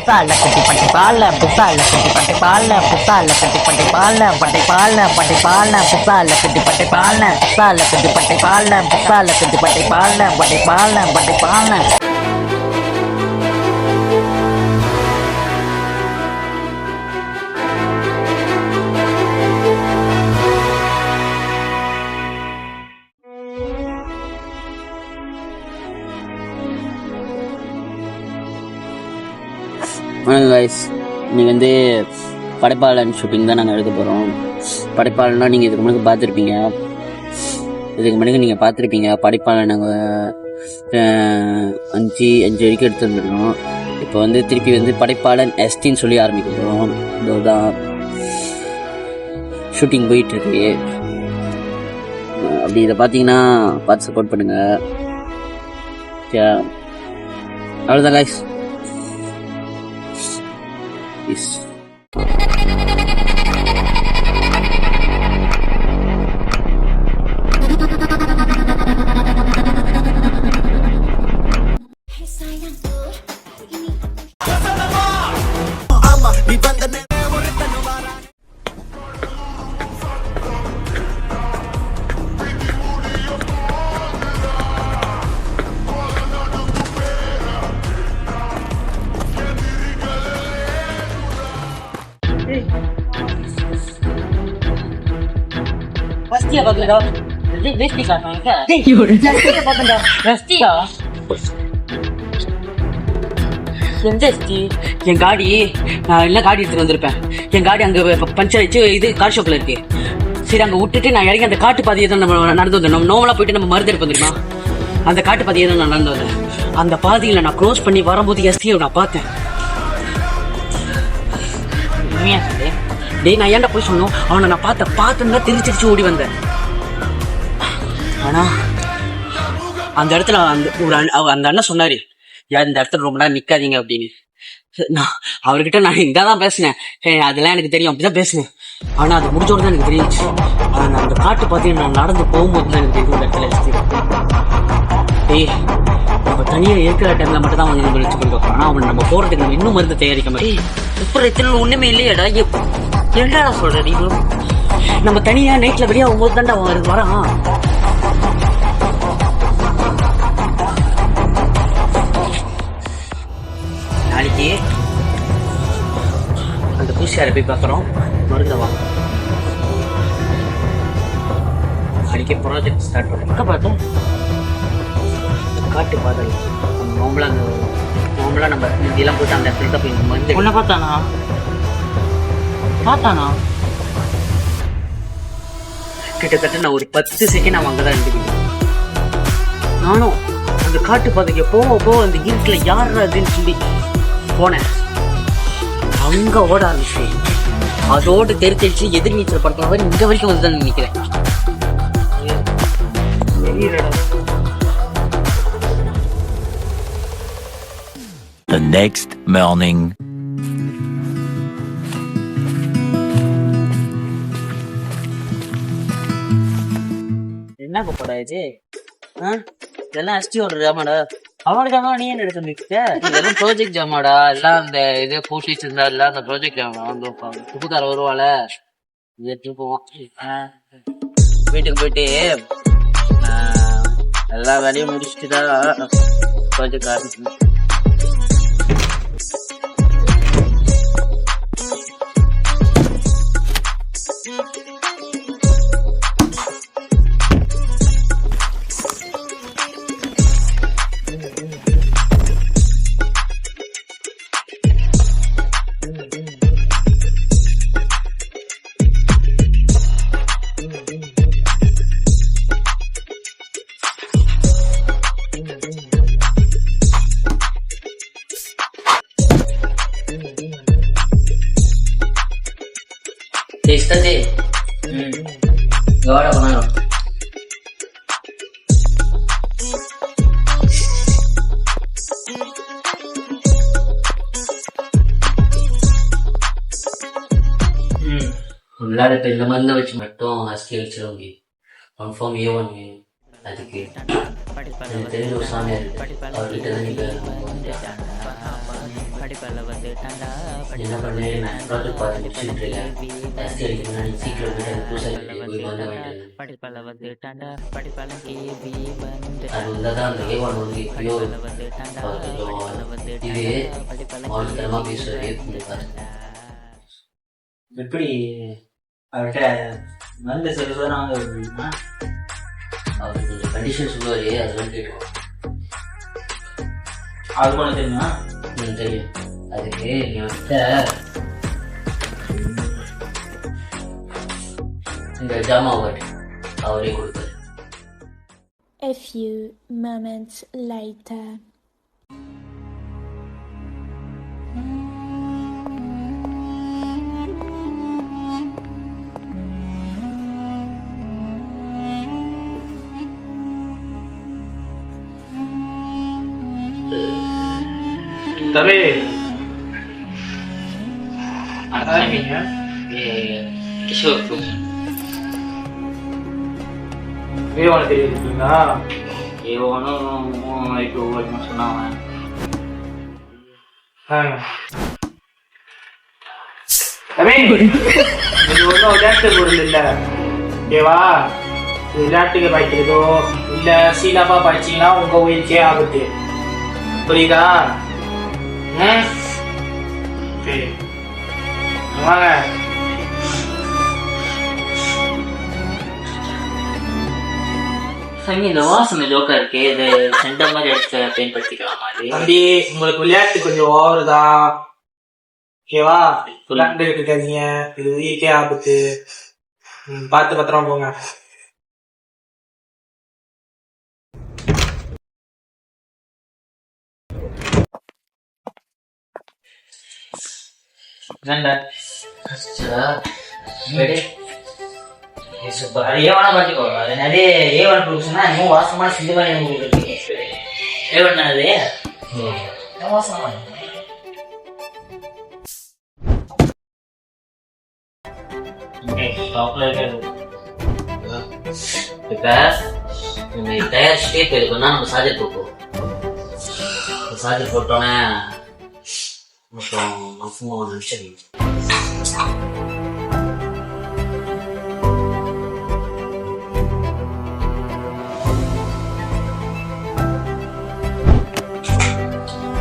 Pusala kati patipala, pusala kati patipala, pusala kati patipala, patipala, patipala, pusala kati patipala, pusala kati patipala, pusala kati patipala, patipala, patipala. வணக்கம் guys, இன்னைக்கு வந்து படைப்பாளன் shooting தான் நாங்கள் எடுக்க போகிறோம். படைப்பாளன்னா நீங்கள் இதுக்கு முன்னாடி பார்த்துருப்பீங்க. படைப்பாளன் நாங்கள் 5 வரைக்கும் எடுத்துருந்துருக்கோம். இப்போ வந்து திருப்பி வந்து படைப்பாளன் எஸ்டின்னு சொல்லி ஆரம்பிக்க போகிறோம். இதுதான் ஷூட்டிங் போயிட்டுருக்கு. அப்படி இதை பார்த்தீங்கன்னா பார்த்து சப்போர்ட் பண்ணுங்கள். அவ்வளோதான் guys. Peace. Pasti apa benda? Resti kan kan? Resti apa benda? Resti ya? Resti. என் காடி நான் என்ன காடி எடுத்துட்டு வந்திருப்பேன். என் காடி அங்கே பஞ்சர் ஆயிடுச்சு. இது கார் ஷாப்பில் இருக்கு. சரி, அங்கே விட்டுட்டு நான் இறங்கி அந்த காட்டு பாதையை தான் நம்ம நடந்து வந்தேன். நம்ம நோமலாக போயிட்டு நம்ம மருந்து எடுப்போம் தெரியுமா? அந்த காட்டு பாதையை தான் நான் நடந்து வந்தேன். அந்த பாதையில் நான் க்ரோஸ் பண்ணி வரும்போது எஸ்டியை நான் பார்த்தேன். உண்மையா சொல்லு டேய், நான் ஏன்டா போய் சொன்னோம்? அவனை நான் பார்த்துன்னா திருச்சிரிச்சு ஓடி வந்தேன். ஆனா அந்த இடத்துல அந்த அண்ணன் சொன்னாரு, இந்த இடத்துல ரொம்ப நேரம் நிக்காதீங்க அப்படின்னு. நான் அவர்கிட்ட நான் இதான் பேசினேன். அதெல்லாம் எனக்கு தெரியும், அப்படிதான் பேசினேன். ஆனா அது முடிஞ்சோடு தான் எனக்கு தெரிஞ்சிச்சு. ஆனா அந்த காட்டு பார்த்து நான் நடந்து போகும்போது தான் எனக்கு தெரியும் இந்த இடத்துல. டேய், நம்ம தனியா இருக்கிற டைம்ல மட்டும் தான் அவனை வச்சு கொண்டு ஆனா அவன் நம்ம போறதுக்கு நம்ம இன்னும் மருந்து தயாரிக்க மாட்டேன். இப்போ இத்தனை ஒண்ணுமே இல்லையாடா. என்னடா சொல்ற நீ? நம்ம தனியா நைட்ல வெளியே ஆகும்போது தான்டா அவன் வரான். நாளைக்கு அந்த பூசியாரை போய் பார்க்குறோம். மருந்தவா நாளைக்கு ப்ராஜெக்ட் ஸ்டார்ட் பண்ணுறோம். எங்கே பார்த்தோம்? காட்டு பாதல் நோம்பலா நம்ம இதெல்லாம் போட்டு அந்த இடத்துல போய் மருந்து ஒன்ன பார்த்தானா கிட்டத்தட்ட நான் ஒரு 10 செகண்ட் அவன் அங்கதான் இருந்துக்கிட்டேன். நானும் அந்த காட்டு பாதைக்கு போக அந்த இருட்டுல யார் அதுன்னு சொல்லி போனேன். அங்க ஓட ஆரம்பிச்சு அதோடு தெரிச்சு எதிர் நீச்சல் படுத்த இங்க வரைக்கும் வந்துதான் நினைக்கிறேன். The next morning. என்ன கூப்படா இது? இதெல்லாம் எஸ்டியோட ஜாமாடா. அவனோட ஜாமா நீ என்ன எடுத்து வந்துக்கிட்ட? இதெல்லாம் ப்ராஜெக்ட் ஜாமாடா. எல்லாம் அந்த இது போட்டு வச்சிருந்தா எல்லாம் அந்த ப்ராஜெக்ட் ஜாமா வந்து புதுக்கார வருவாள எடுத்துட்டு போவான். வீட்டுக்கு போயிட்டு எல்லா வேலையும் முடிச்சுட்டு தான் ப்ராஜெக்ட் ஆரம்பிச்சு. நம்மளால இப்ப இந்த மருந்தை வச்சு மட்டும் அஸ்கி வச்சிட முடியும். கன்ஃபார்ம் A1 வேணும். அதுக்கு எனக்கு தெரிஞ்ச ஒரு சாமியார் இருக்கு. அவர்கிட்ட தான் நீங்க என்ன பண்ணு, நான் ப்ராஜெக்ட் பார்த்து முடிச்சுட்டு இருக்கேன். அஸ்கி அடிக்கணும்னா நீ சீக்கிரம் போய் பூசாரி போய் வந்த வேண்டியது. அது வந்தாதான் அந்த A1 வந்து எப்படியோ கொஞ்சம் இது ஆழ்த்தரமா பேசுவாரு. எப்படி அவர்கிட்ட நல்ல செல்வம் நாங்க அவர் கொஞ்சம் கண்டிஷன் சொல்லுவாரு, அதெல்லாம் கேட்கும். அது போல தெரியுமா? தெரியும். அதுக்கு நீ வந்துட்ட இந்த ஜாமாவை அவரே கொடுப்பாரு. A few moments later. தம்பி கிஷோர் A1 தெரியுதுங்களா? A1 இப்போ வரைக்கும் சொன்னாங்க. தம்பி இது ஒன்றும் விளையாட்டு பொருள் இல்லை, ஓகேவா? விளையாட்டுக்கு பாய்க்கிறதோ இல்லை சீலாப்பா பாய்ச்சிங்கன்னா உங்க உயிருக்கே ஆபத்து, புரியுதா? சரி வாங்க. சாமி இந்த வாசனை ஜோக்கா இருக்கு, இது சென்டர் மாதிரி எடுத்து பயன்படுத்திக்கலாமா? தம்பி உங்களுக்கு விளையாட்டு கொஞ்சம் ஓவர் தான், ஓகேவா? விளையாண்டு இருக்காதீங்க, இது உயிருக்கே ஆபத்து. பார்த்து பத்திரமா போங்க. A1 பாத்துக்கோ. அது நிறைய A1 ப்ரூஃப்ஸ்னா இன்னும் வாசமான சிந்து மாதிரி A1 அது வாசமா இப்ப நம்ம தயாரிச்சுட்டே போயிருக்கோம்னா நம்ம சார்ஜர் போட்டோம். சார்ஜர் போட்டோன்னே அப்புறம் நிமிஷம்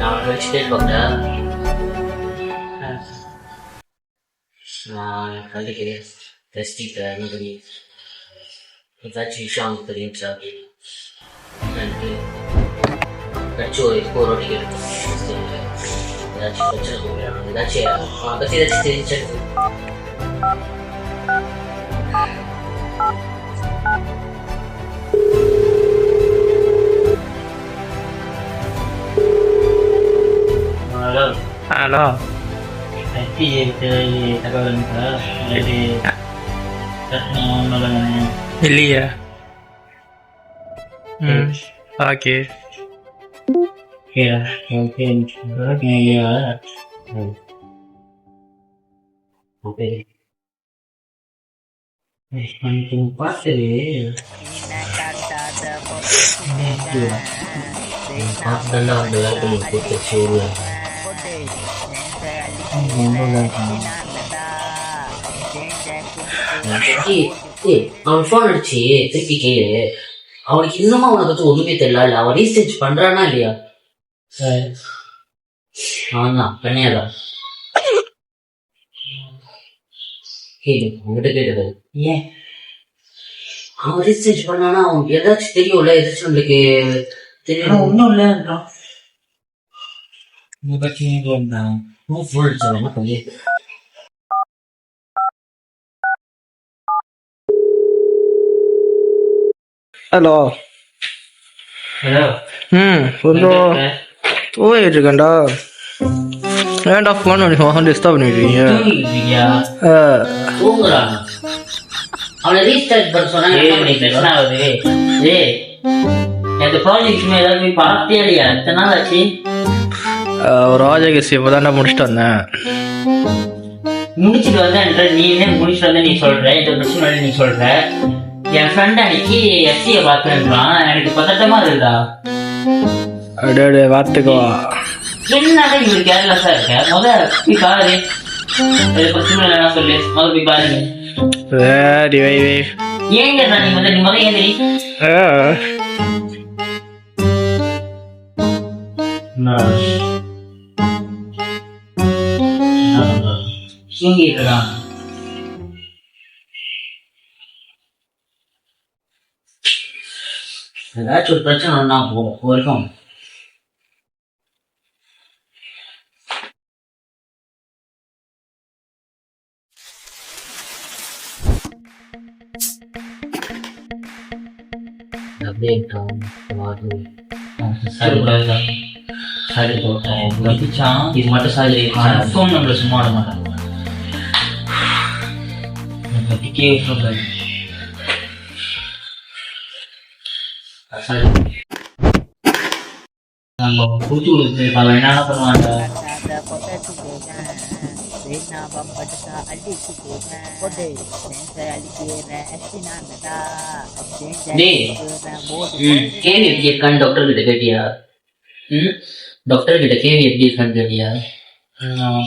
நான் வச்சுட்டே பார்க்குறேன். நான் என் ஃப்ரெண்டுக்கு டெஸ்டிட்டேன் பண்ணி ஏதாச்சும் விஷயம் அவங்களுக்கு தெரியும் சார் எனக்கு கட்சி ஒரு வாட்டி கேட்டு ஏதாச்சும் பிரச்சனை சொல்லுவேன், ஏதாச்சும் பற்றி ஏதாச்சும் தெரிஞ்சு ஹலோ எப்படி தகவல் இல்லையா? ஓகே பார்த்து பார்த்துதான் அந்த வேலை கொடுத்துச்சு. அவன் போன் அடிச்சு திருப்பி கேளு. அவனுக்கு இன்னுமா அவனை பத்தி ஒண்ணுமே தெரியல. அவன் ரீசர்ச் பண்றானா இல்லையா? அவன் தான் கண்ணியாதான் கேளு, உங்ககிட்ட கேட்டது. ஏன் அவன் ரீசர்ச் பண்ணானா அவனுக்கு ஏதாச்சும் தெரியும்ல, ஏதாச்சும் நம்மளுக்கு தெரியும். ஒன்னும் இல்லைன்றான். ஹலோ கொஞ்சம் தூங்கிட்டு இருக்கேன்டா. ஏன்டா ஃபோன் பண்ணி டிஸ்டர்ப் பண்ணிருக்கீங்க? அவனை ரீஸ்டார்ட் பண்ண சொன்னா பிரச்சனை ஆகுது. எனக்கு ப்ராஜெக்ட் ஏதாவது பார்த்தே இல்லையா? எத்தனை நாள் ஆச்சு? ஒரு ப்ராஜெக்ட் இப்போதான்டா முடிச்சுட்டு வந்தேன். முடிச்சுட்டு வந்தேன்ற நீ என்ன முடிச்சுட்டு வந்த நீ சொல்ற, இந்த பிரச்சனை நீ சொல்ற. என் ஃப்ரெண்ட் அன்னைக்கு எஸ்சியை பார்த்துருக்கான், எனக்கு பதட்டமா இருக்குதா. அப்படியே வார்த்தைக்கோ என்னடா இவரு கேர்லெஸ்ஸா இருக்க? போய் பாரு, பிரச்சனை இல்லைன்னா சொல்லு, போய் பாருங்க. சரி வை வை. ஏங்க நீ ஏன் தூங்கிட்டு இருக்கான். ஏதாச்சும் ஒரு பிரச்சனை ஒன்னா போயிருக்கோம். அப்படியே இது மட்டும் சாரி ஃபோன் நம்பர் சும்மா விட மாட்டாங்க. நம்ம பூச்சி கொடுத்து என்ன பண்ணுவாங்க. கேள்வி எப்படி இருக்கான்னு டாக்டர் கிட்ட கேட்டியா? டாக்டர் கிட்ட கேள்வி எப்படி இருக்கான்னு கேட்டியா?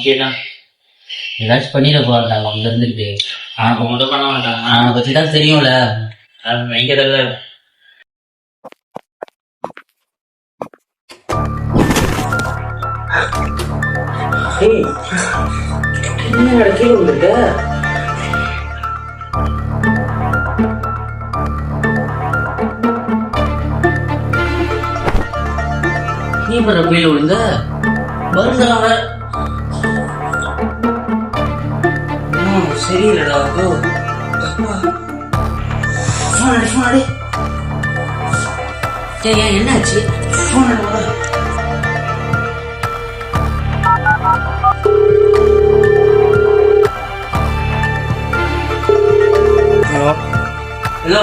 கேட்டா ஏதாச்சும் பண்ணிட போறாங்க அங்க இருந்துக்கிட்டு. அவனுக்கு மட்டும் பண்ண மாட்டாங்க, அவனை பத்தி தான் தெரியும்ல. எங்க தெரியல. என்ன கீழே வந்துருக்க? நீ பண்ண கீழே விழுந்த வருந்தாங்க. சரியில்லடா. என்னாச்சு? ஹலோ.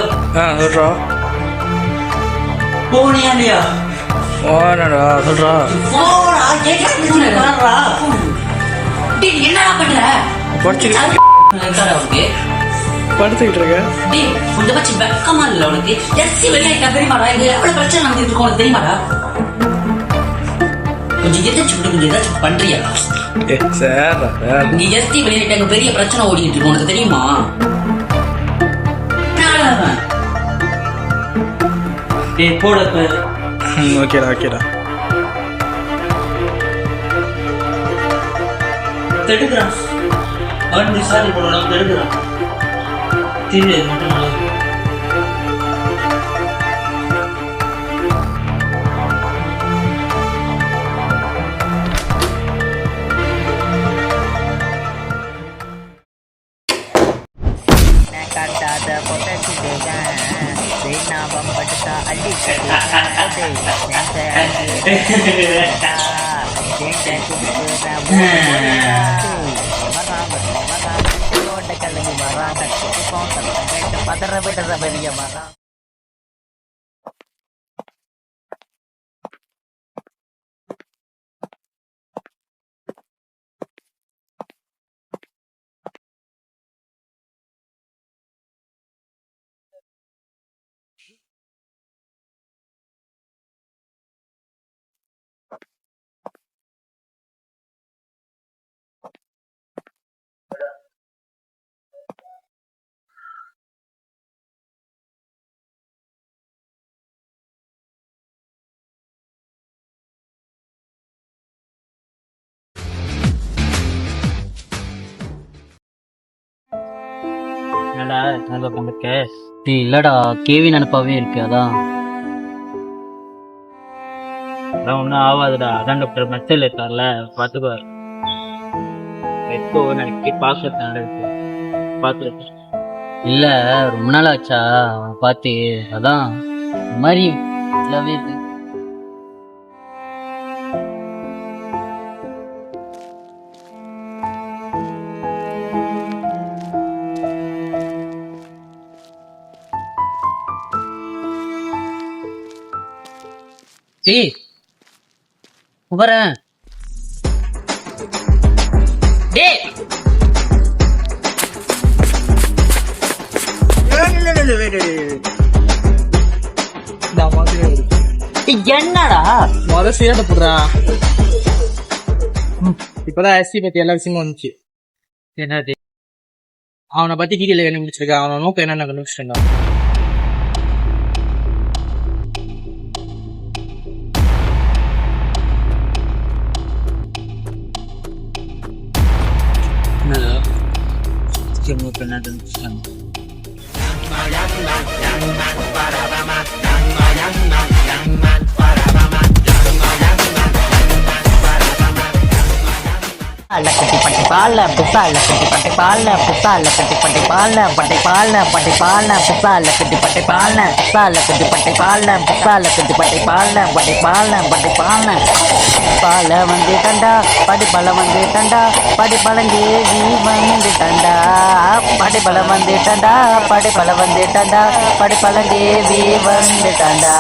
சொல்றா. போனியா இல்லையா? போனடா சொல்றா. என்னடா பண்ற? படுத்துக்கிட்டு இருக்க. கொஞ்சமாச்சும் வெக்கமா இல்ல உனக்கு? எஸ்சி வெளியாயிட்டா தெரியுமாடா? இது எவ்வளவு பிரச்சனை நடந்துட்டு இருக்கும் உனக்கு தெரியுமாடா? கொஞ்சம் ஏதாச்சும் பண்றியா? நீ எஸ்டி வெளியாயிட்டாங்க, பெரிய பிரச்சனை ஓடிட்டு இருக்கு உனக்கு தெரியுமா? ஓகேடா ஓகேடா. தடுக்கிறான் அவன் விசாரி போடுறான். தடுக்கிறான் தெரியாது மட்டும் நல்லது. இல்லடா கேவி நினைப்பாவே இருக்கு. அதான் ஒன்னும் ஆகாதுடா. அதான் டாக்டர் மெசேஜ் இருக்கார்ல, பாத்துக்குவார். இல்ல ரொம்ப நாள் ஆச்சா அவனை பார்த்து, அதான் மாதிரி இருக்கு. வரேன். என்னடா சீரத்தை போடுறா. இப்பதான் எஸ்சி பத்தி எல்லா விஷயமும் வந்துச்சு. என்னது? அவனை பத்தி டீட்டெயில் கண்டுபிடிச்சிருக்கா. அவனை நோக்கம் என்னென்ன கண்டுபிடிச்சிருக்கா. கட்டி பட்டி பால்ல பிசால கட்டி பட்டி பால்ல பிசால கட்டி பட்டி பால்ல பட்டி பால்ல பட்டி பால்ல பிசால கட்டி பட்டி பால்ல பிசால கட்டி பட்டி பால்ல பிசால கட்டி பட்டி பால்ல பட்டி பால்ல பட்டி பால்ல பால வந்து தண்டா படி பல வந்து தண்டா படி பழங்கேவி வந்து தண்டா படி பல வந்து தண்டா படி பல வந்து தண்டா படி பழங்கேவி வந்து தண்டா.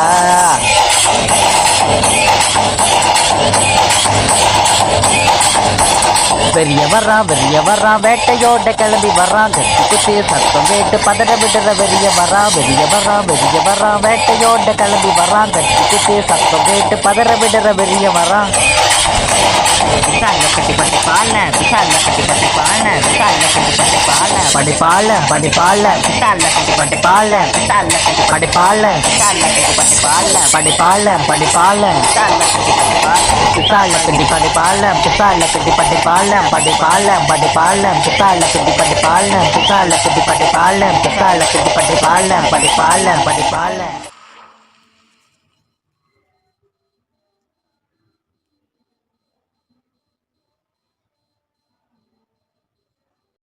வெறிய வர்றான் வேட்டையோட கிளம்பி வர்றான் கத்தி குத்தி சத்தம் கேட்டு பதற விடுற வெறிய வர்றான் வேட்டையோட கிளம்பி வர்றான் கத்தி குத்தி சத்தம் கேட்டு பதற விடுற வெறிய வர்றான். பிசால கட்டி பட்டி பால்ல பிசால கட்டி பட்டி பால்ல பிசால கட்டி பட்டி பால்ல படி பால்ல படி பால்ல பிசால கட்டி பட்டி பால்ல பிசால கட்டி படி பால்ல பிசால கட்டி பட்டி பால்ல படி பால்ல படி பால்ல பிசால கட்டி பட்டி பால்ல பிசால கட்டி பட்டி பால்ல படி பால்ல படி பால்ல பிசால கட்டி பட்டி பால்ல பிசால கட்டி பட்டி பால்ல பிசால கட்டி பட்டி பால்ல படி பால்ல படி பால்ல.